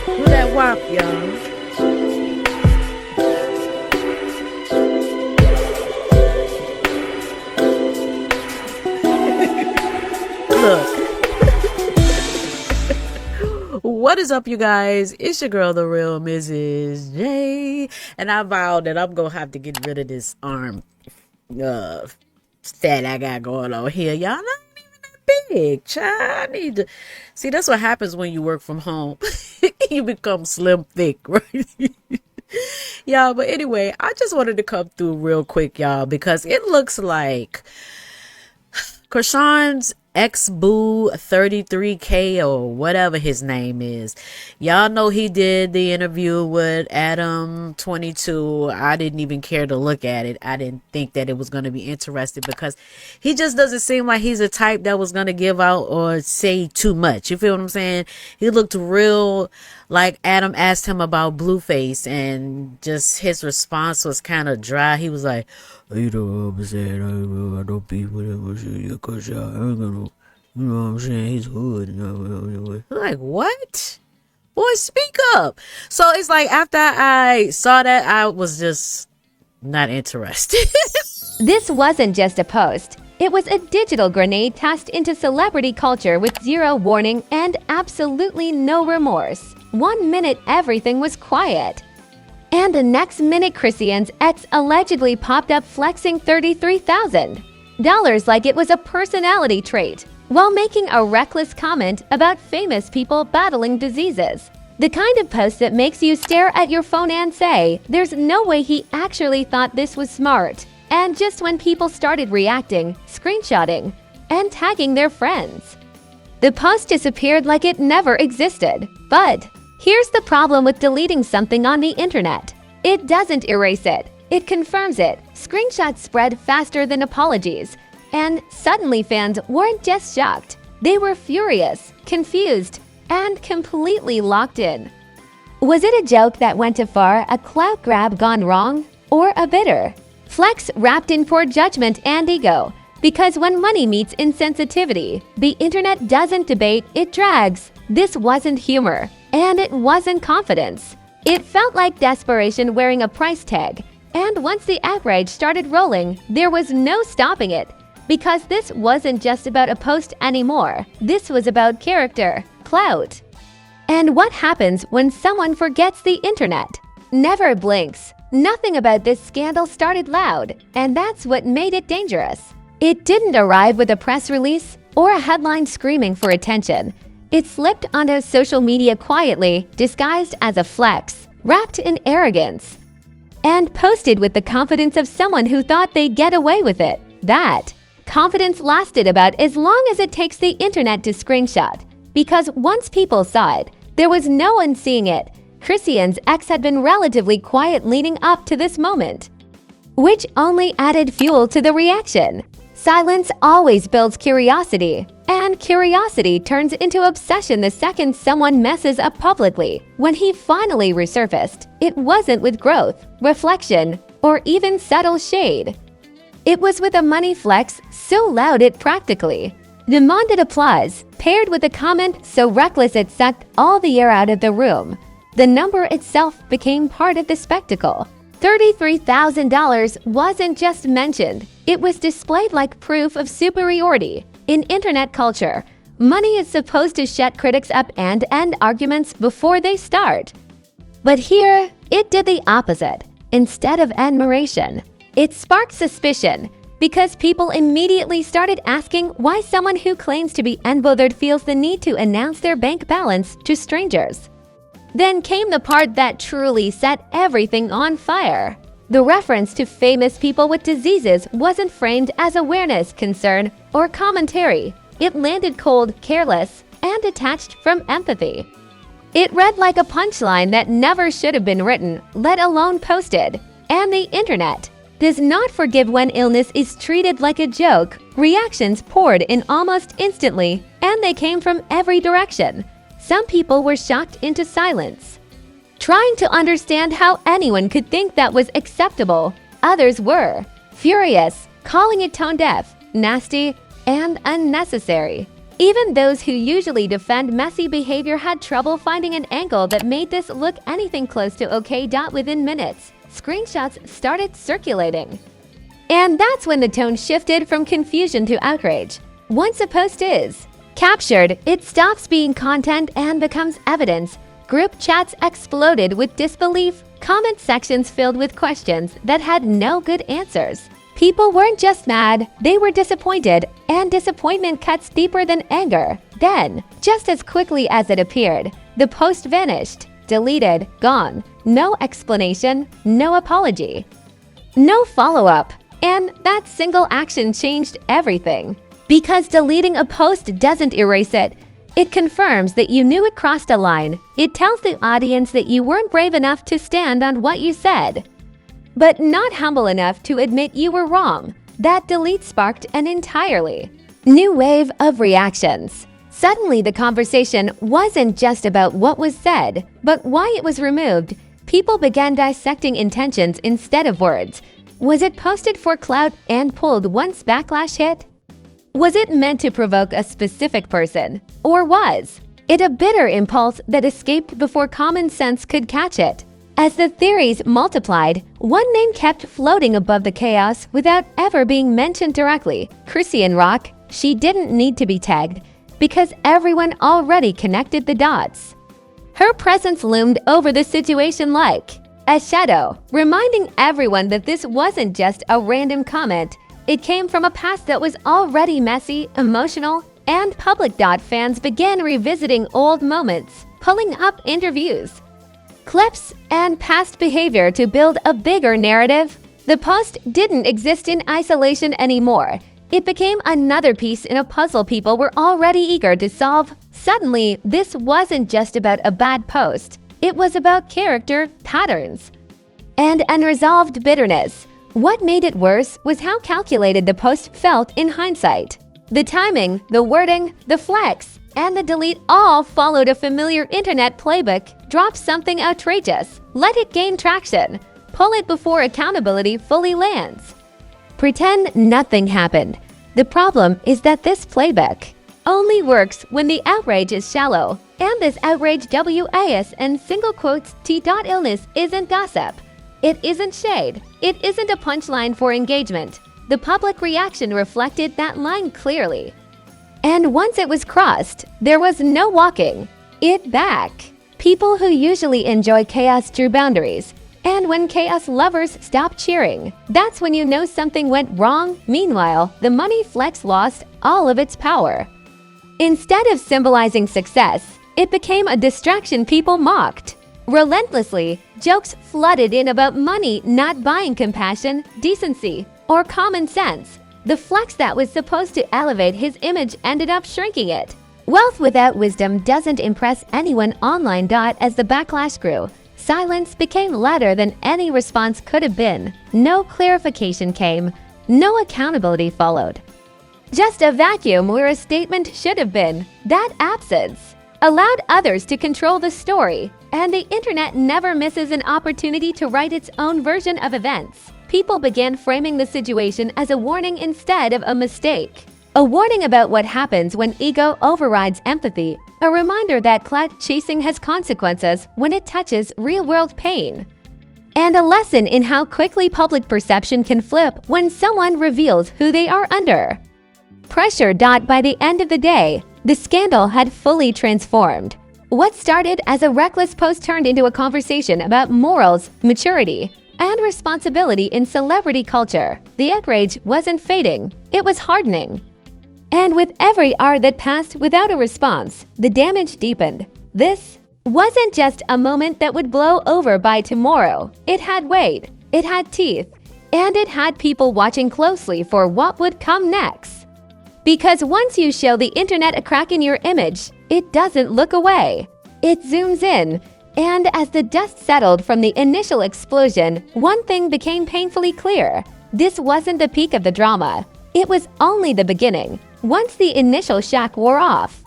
Who that wop, y'all? Look. What is up, you guys? It's your girl, the real Mrs. J, and I vowed that I'm gonna have to get rid of this arm stat I got going on here. Y'all not even that big, child. I need to see. That's what happens when you work from home. You become slim thick, right? Y'all, but anyway, I just wanted to come through real quick, y'all, because it looks like Chrisean's ex-boo 33K or whatever his name is. Y'all know he did the interview with Adam 22. I didn't even care to look at it. I didn't think that it was going to be interesting because he just doesn't seem like he's a type that was going to give out or say too much. You feel what I'm saying? He looked real like Adam asked him about Blueface, and just his response was kind of dry. He was like, you know what I'm saying? I don't be whatever shit, because I ain't gonna, you know what I'm saying? He's hood. Like, what? Boy, speak up. So it's like after I saw that, I was just not interested. This wasn't just a post. It was a digital grenade tossed into celebrity culture with zero warning and absolutely no remorse. 1 minute, everything was quiet. And the next minute, Chrisean's ex allegedly popped up flexing $33,000 like it was a personality trait, while making a reckless comment about famous people battling diseases. The kind of post that makes you stare at your phone and say, there's no way he actually thought this was smart. And just when people started reacting, screenshotting, and tagging their friends, the post disappeared like it never existed. But here's the problem with deleting something on the internet. It doesn't erase it. It confirms it. Screenshots spread faster than apologies. And suddenly fans weren't just shocked. They were furious, confused, and completely locked in. Was it a joke that went too far, a clout grab gone wrong, or a bitter flex wrapped in poor judgment and ego? Because when money meets insensitivity, the internet doesn't debate, it drags. This wasn't humor, and it wasn't confidence. It felt like desperation wearing a price tag. And once the outrage started rolling, there was no stopping it. Because this wasn't just about a post anymore. This was about character, clout. And what happens when someone forgets the internet? Never blinks. Nothing about this scandal started loud, and that's what made it dangerous. It didn't arrive with a press release or a headline screaming for attention. It slipped onto social media quietly, disguised as a flex, wrapped in arrogance, and posted with the confidence of someone who thought they'd get away with it. That confidence lasted about as long as it takes the internet to screenshot. Because once people saw it, there was no one seeing it. Chrisean's ex had been relatively quiet leading up to this moment, which only added fuel to the reaction. Silence always builds curiosity, and curiosity turns into obsession the second someone messes up publicly. When he finally resurfaced, it wasn't with growth, reflection, or even subtle shade. It was with a money flex so loud it practically demanded applause, paired with a comment so reckless it sucked all the air out of the room. The number itself became part of the spectacle. $33,000 wasn't just mentioned, it was displayed like proof of superiority. In internet culture, money is supposed to shut critics up and end arguments before they start. But here, it did the opposite. Instead of admiration, it sparked suspicion, because people immediately started asking why someone who claims to be unbothered feels the need to announce their bank balance to strangers. Then came the part that truly set everything on fire. The reference to famous people with diseases wasn't framed as awareness, concern, or commentary. It landed cold, careless, and detached from empathy. It read like a punchline that never should have been written, let alone posted. And the internet does not forgive when illness is treated like a joke. Reactions poured in almost instantly, and they came from every direction. Some people were shocked into silence, trying to understand how anyone could think that was acceptable. Others were furious, calling it tone-deaf, nasty, and unnecessary. Even those who usually defend messy behavior had trouble finding an angle that made this look anything close to okay. Within minutes, screenshots started circulating. And that's when the tone shifted from confusion to outrage. Once a post is captured, it stops being content and becomes evidence. Group chats exploded with disbelief, comment sections filled with questions that had no good answers. People weren't just mad, they were disappointed, and disappointment cuts deeper than anger. Then, just as quickly as it appeared, the post vanished, deleted, gone. No explanation, no apology, no follow-up. And that single action changed everything. Because deleting a post doesn't erase it, it confirms that you knew it crossed a line. It tells the audience that you weren't brave enough to stand on what you said, but not humble enough to admit you were wrong. That delete sparked an entirely new wave of reactions. Suddenly, the conversation wasn't just about what was said, but why it was removed. People began dissecting intentions instead of words. Was it posted for clout and pulled once backlash hit? Was it meant to provoke a specific person? Or was it a bitter impulse that escaped before common sense could catch it? As the theories multiplied, one name kept floating above the chaos without ever being mentioned directly. Chrisean rock. She didn't need to be tagged because everyone already connected the dots. Her presence loomed over the situation like a shadow, reminding everyone that this wasn't just a random comment. It came from a past that was already messy, emotional, and public. Fans began revisiting old moments, pulling up interviews, clips, and past behavior to build a bigger narrative. The post didn't exist in isolation anymore. It became another piece in a puzzle people were already eager to solve. Suddenly, this wasn't just about a bad post. It was about character patterns and unresolved bitterness. What made it worse was how calculated the post felt in hindsight. The timing, the wording, the flex, and the delete all followed a familiar internet playbook. Drop something outrageous, let it gain traction, pull it before accountability fully lands. Pretend nothing happened. The problem is that this playbook only works when the outrage is shallow. And this outrage WAS and single quotes T. Illness isn't gossip. It isn't shade. It isn't a punchline for engagement. The public reaction reflected that line clearly. And once it was crossed, there was no walking it back. People who usually enjoy chaos drew boundaries. And when chaos lovers stop cheering, that's when you know something went wrong. Meanwhile, the money flex lost all of its power. Instead of symbolizing success, it became a distraction people mocked. Relentlessly, jokes flooded in about money not buying compassion, decency, or common sense. The flex that was supposed to elevate his image ended up shrinking it. Wealth without wisdom doesn't impress anyone online. As the backlash grew, silence became louder than any response could have been. No clarification came. No accountability followed. Just a vacuum where a statement should have been. That absence allowed others to control the story, and the internet never misses an opportunity to write its own version of events. People began framing the situation as a warning instead of a mistake. A warning about what happens when ego overrides empathy. A reminder that clout chasing has consequences when it touches real-world pain. And a lesson in how quickly public perception can flip when someone reveals who they are under pressure. By the end of the day, the scandal had fully transformed. What started as a reckless post turned into a conversation about morals, maturity, and responsibility in celebrity culture. The outrage wasn't fading, it was hardening. And with every hour that passed without a response, the damage deepened. This wasn't just a moment that would blow over by tomorrow. It had weight, it had teeth, and it had people watching closely for what would come next. Because once you show the internet a crack in your image, it doesn't look away. It zooms in. And as the dust settled from the initial explosion, one thing became painfully clear. This wasn't the peak of the drama. It was only the beginning. Once the initial shock wore off,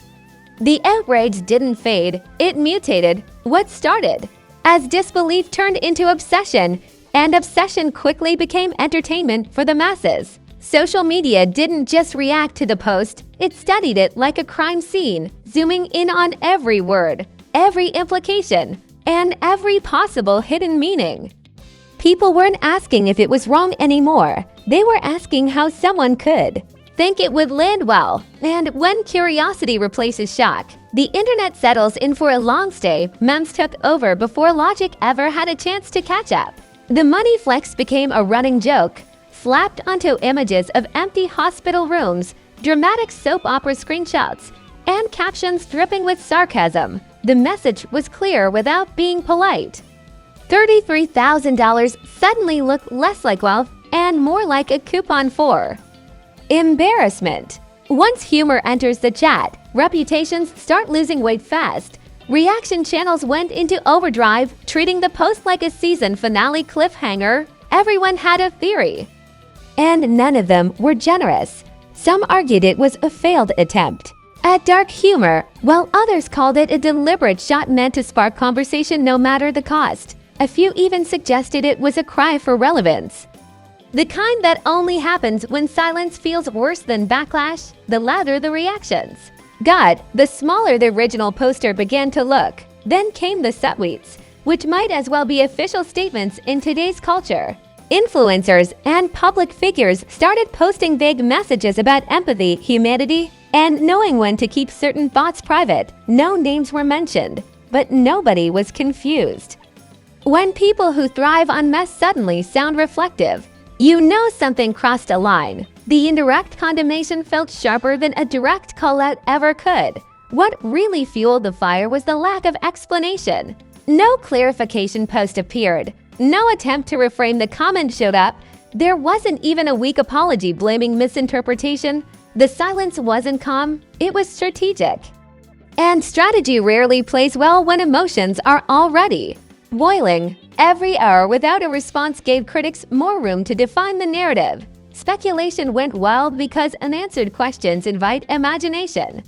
the outrage didn't fade, it mutated. What started as disbelief turned into obsession, and obsession quickly became entertainment for the masses. Social media didn't just react to the post, it studied it like a crime scene, zooming in on every word, every implication, and every possible hidden meaning. People weren't asking if it was wrong anymore. They were asking how someone could think it would land well. And when curiosity replaces shock, the internet settles in for a long stay. Memes took over before logic ever had a chance to catch up. The money flex became a running joke, slapped onto images of empty hospital rooms, dramatic soap opera screenshots, and captions dripping with sarcasm. The message was clear without being polite. $33,000 suddenly looked less like wealth and more like a coupon for embarrassment. Once humor enters the chat, reputations start losing weight fast. Reaction channels went into overdrive, treating the post like a season finale cliffhanger. Everyone had a theory, and none of them were generous. Some argued it was a failed attempt at dark humor, while others called it a deliberate shot meant to spark conversation no matter the cost. A few even suggested it was a cry for relevance. The kind that only happens when silence feels worse than backlash, the louder the reactions. God, the smaller the original poster began to look. Then came the subtweets, which might as well be official statements in today's culture. Influencers and public figures started posting vague messages about empathy, humanity, and knowing when to keep certain thoughts private. No names were mentioned, but nobody was confused. When people who thrive on mess suddenly sound reflective, you know something crossed a line. The indirect condemnation felt sharper than a direct call-out ever could. What really fueled the fire was the lack of explanation. No clarification post appeared. No attempt to reframe the comment showed up. There wasn't even a weak apology blaming misinterpretation. The silence wasn't calm, it was strategic. And strategy rarely plays well when emotions are already boiling. Every hour without a response gave critics more room to define the narrative. Speculation went wild because unanswered questions invite imagination.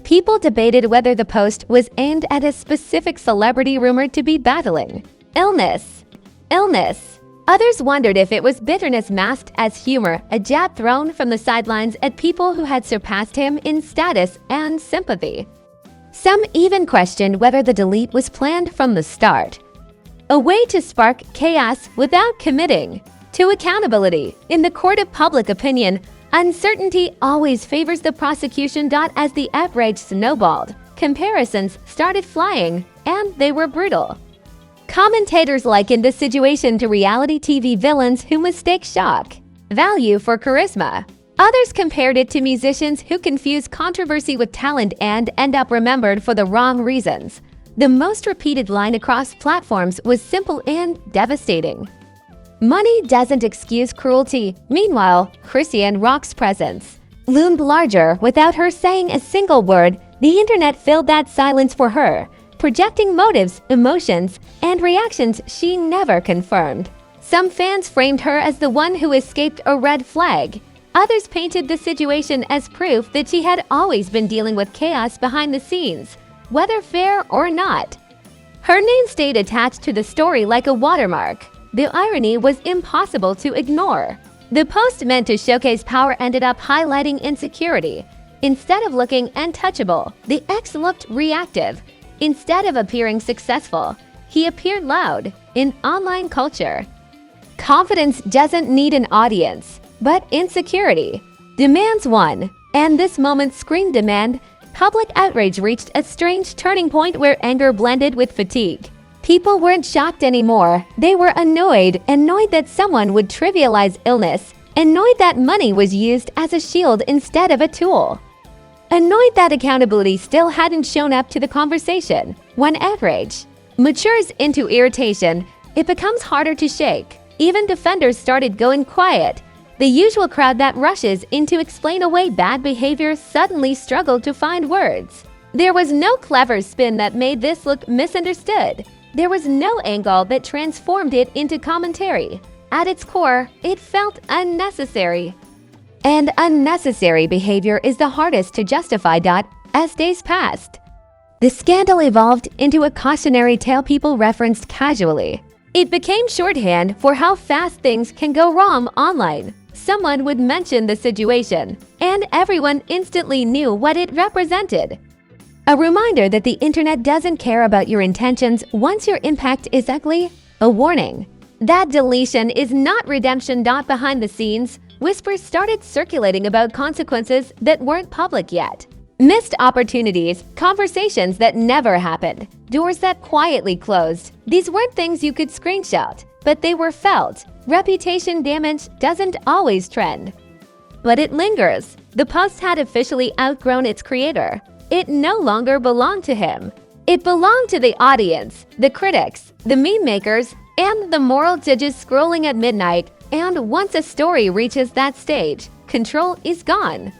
People debated whether the post was aimed at a specific celebrity rumored to be battling illness. Others wondered if it was bitterness masked as humor, a jab thrown from the sidelines at people who had surpassed him in status and sympathy. Some even questioned whether the delete was planned from the start. A way to spark chaos without committing to accountability. In the court of public opinion, uncertainty always favors the prosecution. As the outrage snowballed, comparisons started flying, and they were brutal. Commentators likened the situation to reality TV villains who mistake shock value for charisma. Others compared it to musicians who confuse controversy with talent and end up remembered for the wrong reasons. The most repeated line across platforms was simple and devastating. Money doesn't excuse cruelty. Meanwhile, Chrisean Rock's presence loomed larger. Without her saying a single word, the internet filled that silence for her, projecting motives, emotions, and reactions she never confirmed. Some fans framed her as the one who escaped a red flag. Others painted the situation as proof that she had always been dealing with chaos behind the scenes, whether fair or not. Her name stayed attached to the story like a watermark. The irony was impossible to ignore. The post meant to showcase power ended up highlighting insecurity. Instead of looking untouchable, the ex looked reactive. Instead of appearing successful, he appeared loud. In online culture, confidence doesn't need an audience, but insecurity demands one. And this moment screamed demand. Public outrage reached a strange turning point where anger blended with fatigue. People weren't shocked anymore. They were annoyed that someone would trivialize illness, annoyed that money was used as a shield instead of a tool, annoyed that accountability still hadn't shown up to the conversation. When outrage matures into irritation, it becomes harder to shake. Even defenders started going quiet. The usual crowd that rushes in to explain away bad behavior suddenly struggled to find words. There was no clever spin that made this look misunderstood. There was no angle that transformed it into commentary. At its core, it felt unnecessary. And unnecessary behavior is the hardest to justify. As days passed, the scandal evolved into a cautionary tale people referenced casually. It became shorthand for how fast things can go wrong online. Someone would mention the situation, and everyone instantly knew what it represented. A reminder that the internet doesn't care about your intentions once your impact is ugly. A warning. That deletion is not redemption. Behind the scenes, whispers started circulating about consequences that weren't public yet. Missed opportunities, conversations that never happened, doors that quietly closed. These weren't things you could screenshot, but they were felt. Reputation damage doesn't always trend, but it lingers. The post had officially outgrown its creator. It no longer belonged to him. It belonged to the audience, the critics, the meme makers, and the moral judges scrolling at midnight. And once a story reaches that stage, control is gone.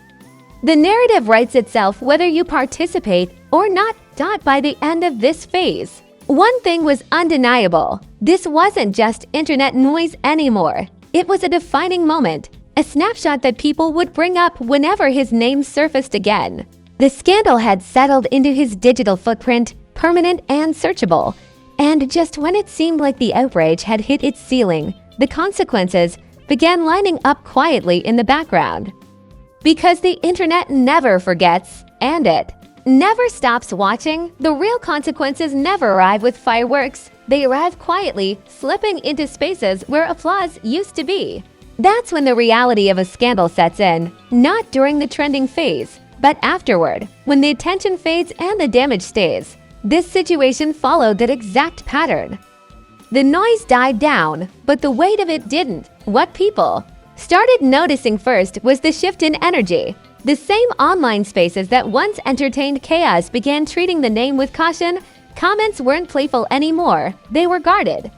The narrative writes itself whether you participate or not. By the end of this phase, one thing was undeniable. This wasn't just internet noise anymore. It was a defining moment, a snapshot that people would bring up whenever his name surfaced again. The scandal had settled into his digital footprint, permanent and searchable. And just when it seemed like the outrage had hit its ceiling, the consequences began lining up quietly in the background. Because the internet never forgets, and it never stops watching, the real consequences never arrive with fireworks. They arrive quietly, slipping into spaces where applause used to be. That's when the reality of a scandal sets in, not during the trending phase, but afterward, when the attention fades and the damage stays. This situation followed that exact pattern. The noise died down, but the weight of it didn't. What people started noticing first was the shift in energy. The same online spaces that once entertained chaos began treating the name with caution. Comments weren't playful anymore, they were guarded.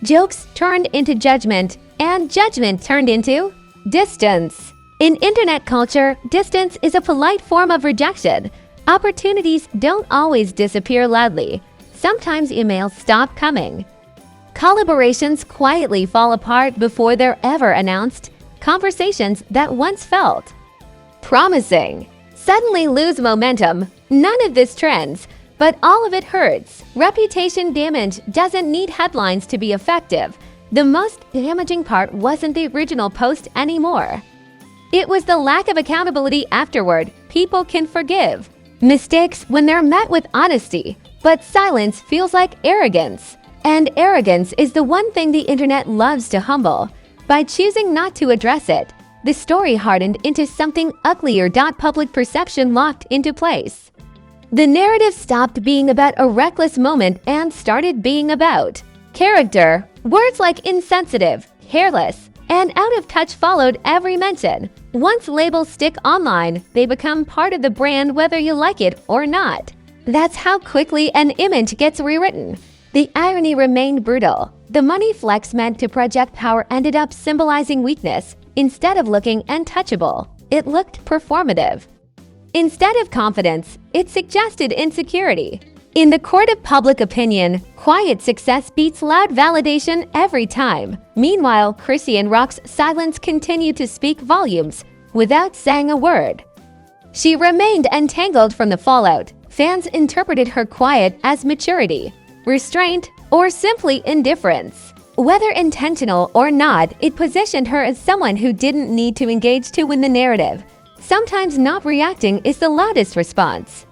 Jokes turned into judgment, and judgment turned into distance. In internet culture, distance is a polite form of rejection. Opportunities don't always disappear loudly. Sometimes emails stop coming. Collaborations quietly fall apart before they're ever announced. Conversations that once felt promising suddenly lose momentum. None of this trends, but all of it hurts. Reputation damage doesn't need headlines to be effective. The most damaging part wasn't the original post anymore. It was the lack of accountability afterward. People can forgive mistakes when they're met with honesty, but silence feels like arrogance. And arrogance is the one thing the internet loves to humble. By choosing not to address it, the story hardened into something uglier. Public perception locked into place. The narrative stopped being about a reckless moment and started being about character. Words like insensitive, careless, and out of touch followed every mention. Once labels stick online, they become part of the brand whether you like it or not. That's how quickly an image gets rewritten. The irony remained brutal. The money flex meant to project power ended up symbolizing weakness. Instead of looking untouchable, it looked performative. Instead of confidence, it suggested insecurity. In the court of public opinion, quiet success beats loud validation every time. Meanwhile, Chrisean Rock's silence continued to speak volumes without saying a word. She remained entangled from the fallout. Fans interpreted her quiet as maturity, restraint, or simply indifference. Whether intentional or not, it positioned her as someone who didn't need to engage to win the narrative. Sometimes not reacting is the loudest response.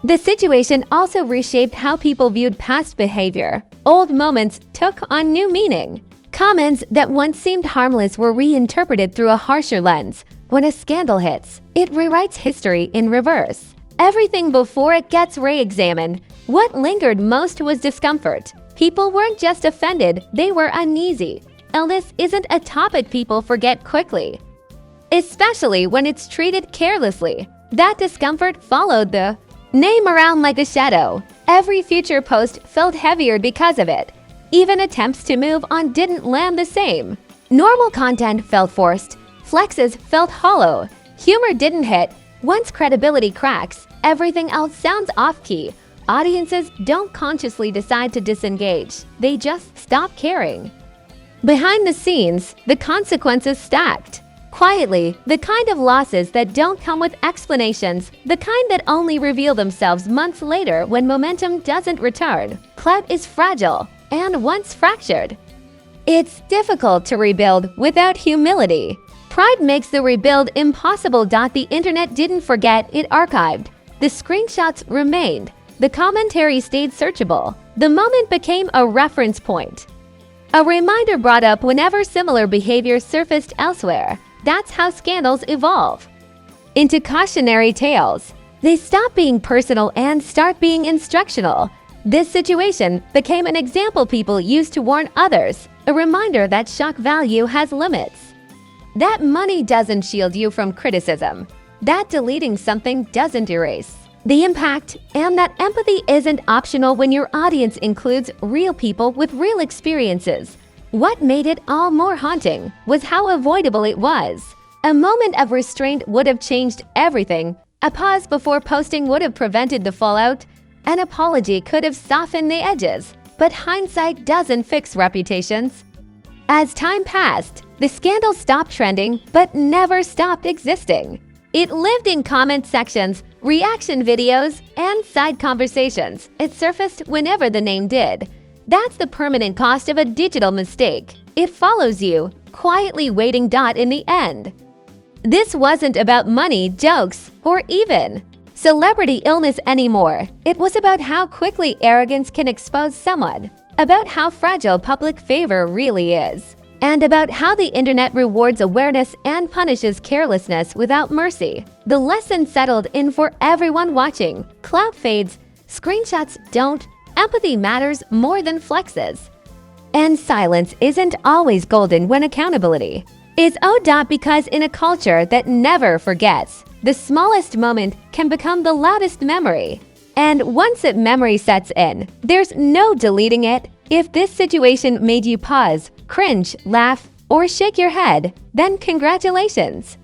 The situation also reshaped how people viewed past behavior. Old moments took on new meaning. Comments that once seemed harmless were reinterpreted through a harsher lens. When a scandal hits, it rewrites history in reverse. Everything before it gets re-examined. What lingered most was discomfort. People weren't just offended, they were uneasy. Illness isn't a topic people forget quickly, especially when it's treated carelessly. That discomfort followed the name around like a shadow. Every future post felt heavier because of it. Even attempts to move on didn't land the same. Normal content felt forced. Flexes felt hollow. Humor didn't hit. Once credibility cracks, everything else sounds off-key. Audiences don't consciously decide to disengage. They just stop caring. Behind the scenes, the consequences stacked. Quietly, the kind of losses that don't come with explanations, the kind that only reveal themselves months later when momentum doesn't return. Clout is fragile. and once fractured. It's difficult to rebuild without humility. Pride makes the rebuild impossible. The internet didn't forget, it archived. The screenshots remained. The commentary stayed searchable. The moment became a reference point. A reminder brought up whenever similar behavior surfaced elsewhere. That's how scandals evolve into cautionary tales. They stop being personal and start being instructional. This situation became an example people use to warn others, a reminder that shock value has limits. That money doesn't shield you from criticism. That deleting something doesn't erase the impact, and that empathy isn't optional when your audience includes real people with real experiences. What made it all more haunting was how avoidable it was. A moment of restraint would have changed everything. A pause before posting would have prevented the fallout. An apology could have softened the edges. But hindsight doesn't fix reputations. As time passed, the scandal stopped trending but never stopped existing. It lived in comment sections, reaction videos, and side conversations. It surfaced whenever the name did. That's the permanent cost of a digital mistake. It follows you, quietly waiting. In the end, this wasn't about money, jokes, or even celebrity illness anymore. It was about how quickly arrogance can expose someone, about how fragile public favor really is, and about how the internet rewards awareness and punishes carelessness without mercy. The lesson settled in for everyone watching. Clout fades, screenshots don't, empathy matters more than flexes. And silence isn't always golden when accountability is owed. Because in a culture that never forgets, the smallest moment can become the loudest memory. And once that memory sets in, there's no deleting it. If this situation made you pause, cringe, laugh, or shake your head, then congratulations.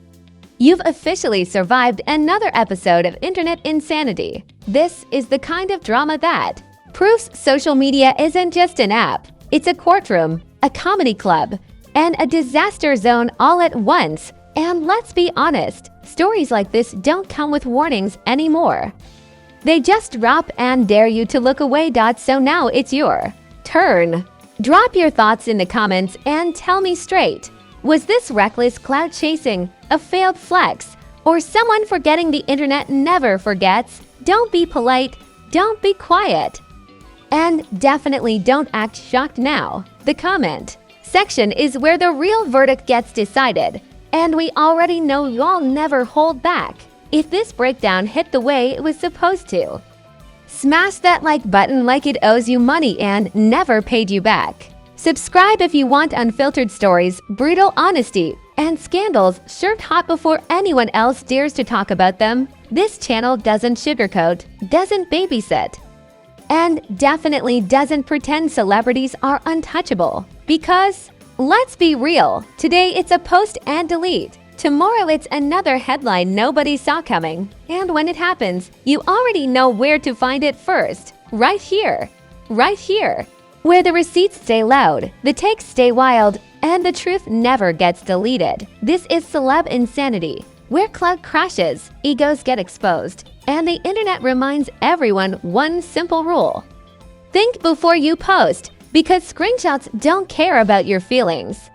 You've officially survived another episode of Internet Insanity. This is the kind of drama that proves social media isn't just an app. It's a courtroom, a comedy club, and a disaster zone all at once. And let's be honest, stories like this don't come with warnings anymore. They just drop and dare you to look away. So now it's your turn. Drop your thoughts in the comments and tell me straight. Was this reckless clout chasing, a failed flex, or someone forgetting the internet never forgets? Don't be polite, don't be quiet. And definitely don't act shocked now. The comment section is where the real verdict gets decided. And we already know y'all never hold back. If this breakdown hit the way it was supposed to, smash that like button like it owes you money and never paid you back. Subscribe if you want unfiltered stories, brutal honesty, and scandals served hot before anyone else dares to talk about them. This channel doesn't sugarcoat, doesn't babysit, and definitely doesn't pretend celebrities are untouchable. Because, let's be real, today it's a post and delete. Tomorrow it's another headline nobody saw coming. And when it happens, you already know where to find it first. Right here. Right here. Where the receipts stay loud, the takes stay wild, and the truth never gets deleted. This is Celeb Insanity, where clout crashes, egos get exposed, and the internet reminds everyone one simple rule. Think before you post, because screenshots don't care about your feelings.